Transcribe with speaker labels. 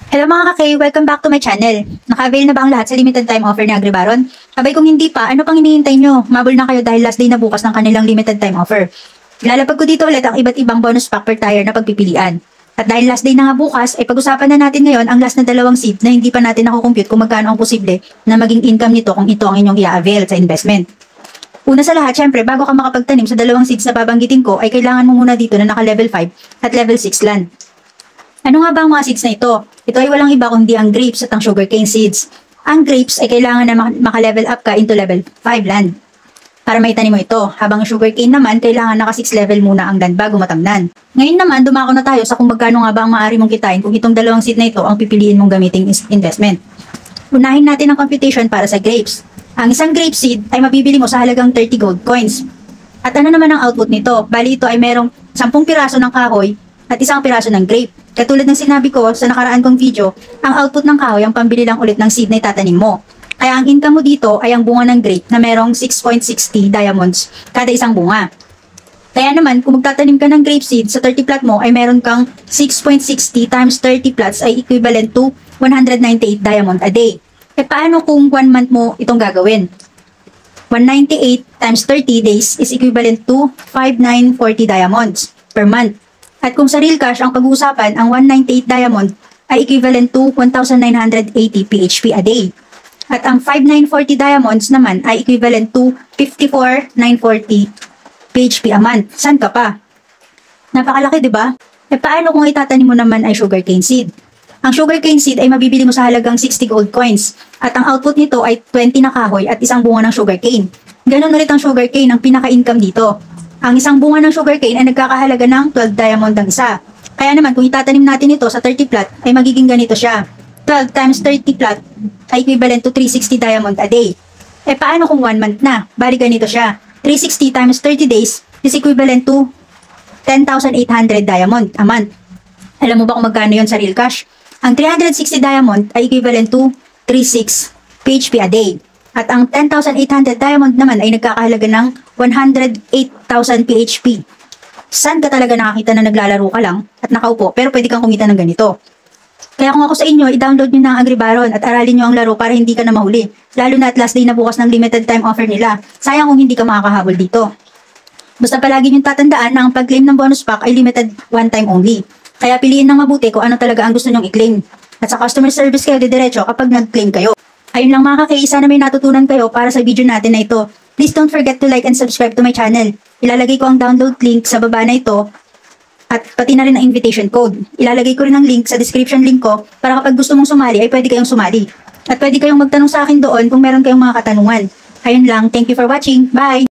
Speaker 1: Hello mga ka-K, welcome back to my channel. Naka-avail na ba ang lahat sa limited time offer ni Agribaron? Abay kung hindi pa, ano pang hinihintay nyo? Mabul na kayo dahil last day na bukas ng kanilang limited time offer. Ilalapag ko dito ulit ang iba't ibang bonus pack per tire na pagpipilian. At dahil last day na nga bukas, ay pag-usapan na natin ngayon ang last na dalawang seed na hindi pa natin nakukompute kung magkano ang posible na maging income nito kung ito ang inyong i-avail sa investment. Una sa lahat, syempre, bago ka makapagtanim sa dalawang seeds na babanggitin ko, ay kailangan mo muna dito na naka-level 5 at level 6 land. Ano nga ba ang mga seeds na ito? Ito ay walang iba kundi ang grapes at ang sugarcane seeds. Ang grapes ay kailangan na maka-level up ka into level 5 land para maitanim mo ito. Habang ang sugarcane naman, kailangan naka 6 level muna ang land bago matamnan. Ngayon naman, dumako na tayo sa kung magkano nga ba ang maaari mong kitain kung itong dalawang seed na ito ang pipiliin mong gamiting investment. Unahin natin ang computation para sa grapes. Ang isang grape seed ay mabibili mo sa halagang 30 gold coins. At ano naman ang output nito? Bali ito ay merong 10 piraso ng kahoy at isang piraso ng grape. Katulad ng sinabi ko sa nakaraan kong video, ang output ng kahoy ang pambili lang ulit ng seed na itatanim mo. Kaya ang income mo dito ay ang bunga ng grape na merong 6.60 diamonds kada isang bunga. Kaya naman, kung magtatanim ka ng grape seed sa 30 plot mo ay meron kang 6.60 times 30 plots ay equivalent to 198 diamond a day. E paano kung 1 month mo itong gagawin? 198 times 30 days is equivalent to 5,940 diamonds per month. At kung sa real cash ang pag-uusapan, ang 198 diamond ay equivalent to 1,980 PHP a day. At ang 5,940 diamonds naman ay equivalent to 54,940 PHP a month. San ka pa? Napakalaki, di ba? E paano kung itatanim mo naman ay sugarcane seed? Ang sugarcane seed ay mabibili mo sa halagang 60 gold coins. At ang output nito ay 20 na kahoy at isang bunga ng sugarcane. Ganon ulit ang sugarcane ang pinaka-income dito. Ang isang bunga ng sugarcane ay nagkakahalaga ng 12 diamond ang isa. Kaya naman kung itatanim natin ito sa 30 plot ay magiging ganito siya. 12 times 30 plot ay equivalent to 360 diamond a day. E paano kung 1 month na? Bali ganito siya. 360 times 30 days is equivalent to 10,800 diamond a month. Alam mo ba kung magkano yon sa real cash? Ang 360 diamond ay equivalent to 36 PHP a day. At ang 10,800 diamond naman ay nagkakahalaga ng 108,000 PHP. Saan ka talaga nakakita na naglalaro ka lang at nakaupo pero pwede kang kumita ng ganito? Kaya kung ako sa inyo, i-download nyo na ang Agribaron at aralin nyo ang laro para hindi ka na mahuli. Lalo na at last day na bukas ng limited time offer nila. Sayang kung hindi ka makakahabol dito. Basta palagi nyo tatandaan na ang pag-claim ng bonus pack ay limited one time only. Kaya piliin ng mabuti kung ano talaga ang gusto nyong i-claim. At sa customer service kayo didiretso kapag nag-claim kayo. Ayun lang mga ka-K, sana may natutunan kayo para sa video natin na ito. Please don't forget to like and subscribe to my channel. Ilalagay ko ang download link sa baba na ito at pati na rin ang invitation code. Ilalagay ko rin ang link sa description link ko para kapag gusto mong sumali ay pwede kayong sumali. At pwede kayong magtanong sa akin doon kung meron kayong mga katanungan. Ayun lang, thank you for watching. Bye!